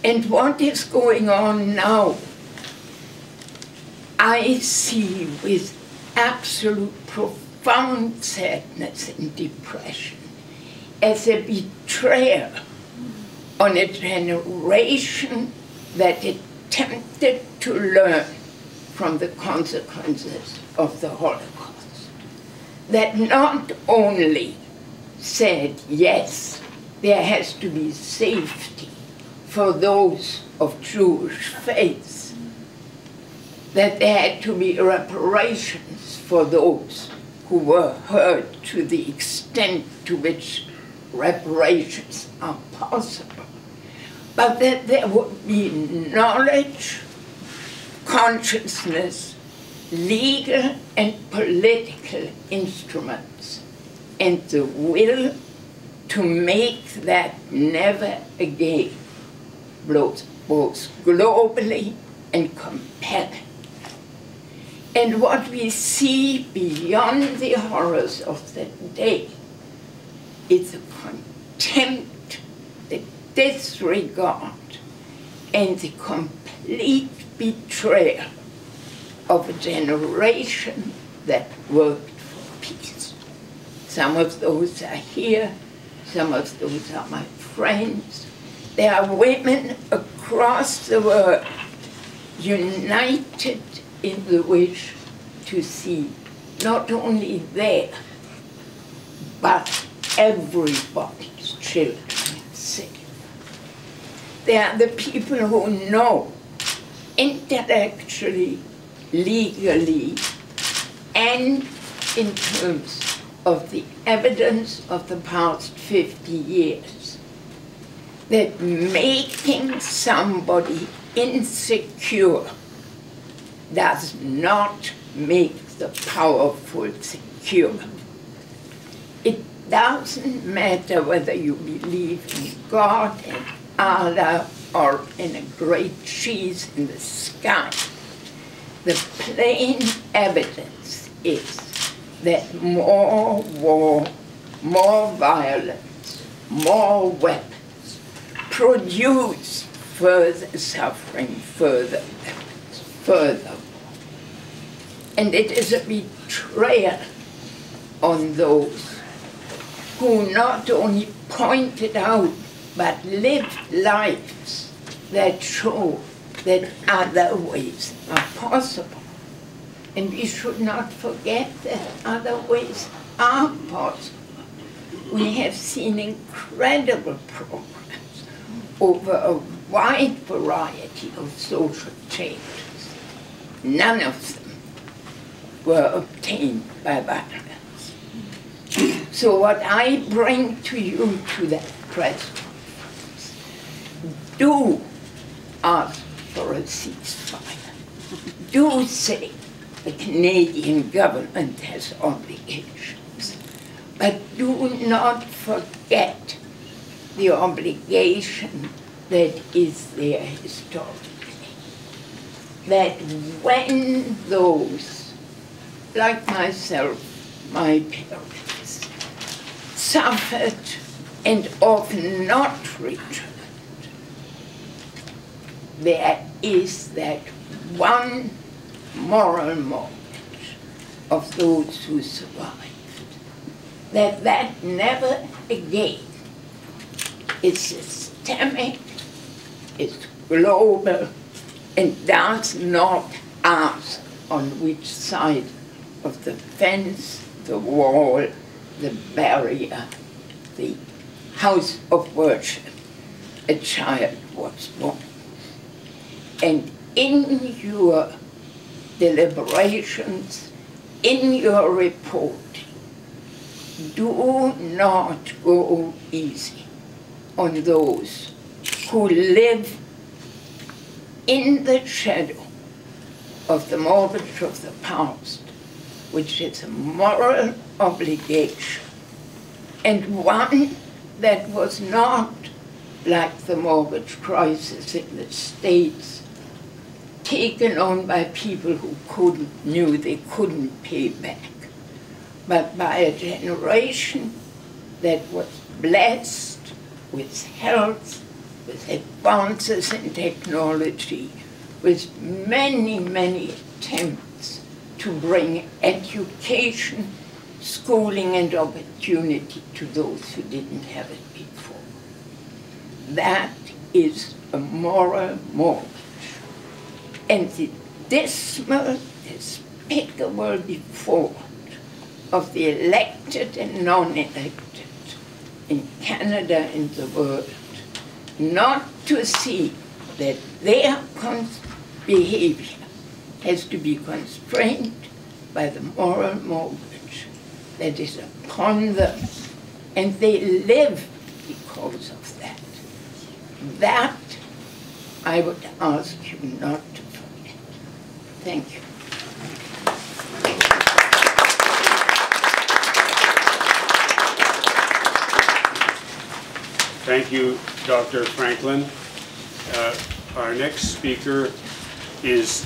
And what is going on now, I see with absolute profound sadness and depression as a betrayal on a generation that attempted to learn from the consequences of the Holocaust. That not only said, yes, there has to be safety for those of Jewish faith, that there had to be reparations for those who were hurt to the extent to which reparations are possible, but that there would be knowledge, consciousness, legal and political instruments, and the will to make that never again, both globally and compelling. And what we see beyond the horrors of the day is the contempt, the disregard, and the complete betrayal of a generation that worked for peace. Some of those are here, some of those are my friends. There are women across the world united in the wish to see not only there, but everybody's children safe. They are the people who know intellectually, legally, and in terms of the evidence of the past 50 years, that making somebody insecure does not make the powerful secure. It doesn't matter whether you believe in God and Allah or in a great cheese in the sky. The plain evidence is that more war, more violence, more weapons produce further suffering, further weapons, further war. And it is a betrayal on those who not only pointed out but lived lives that show that other ways are possible. And we should not forget that other ways are possible. We have seen incredible progress over a wide variety of social changes. None of them were obtained by violence. So what I bring to you to that press conference, do ask for a ceasefire. Do say the Canadian government has obligations, but do not forget the obligation that is there historically. That when those, like myself, my parents, suffered and often not returned, there is that one moral mortgage of those who survived, that never again is systemic, is global, and does not ask on which side of the fence, the wall, the barrier, the house of worship a child was born. And in your deliberations, in your reporting, do not go easy on those who live in the shadow of the mortgage of the past, which is a moral obligation, and one that was not like the mortgage crisis in the States, taken on by people who knew they couldn't pay back, but by a generation that was blessed with health, with advances in technology, with many, many attempts to bring education, schooling, and opportunity to those who didn't have it before. That is a moral mortgage. And the dismal, despicable default of the elected and non-elected in Canada and the world not to see that their behavior has to be constrained by the moral mortgage that is upon them, and they live because of that. That I would ask you not to forget. Thank you. Thank you, Dr. Franklin. Our next speaker is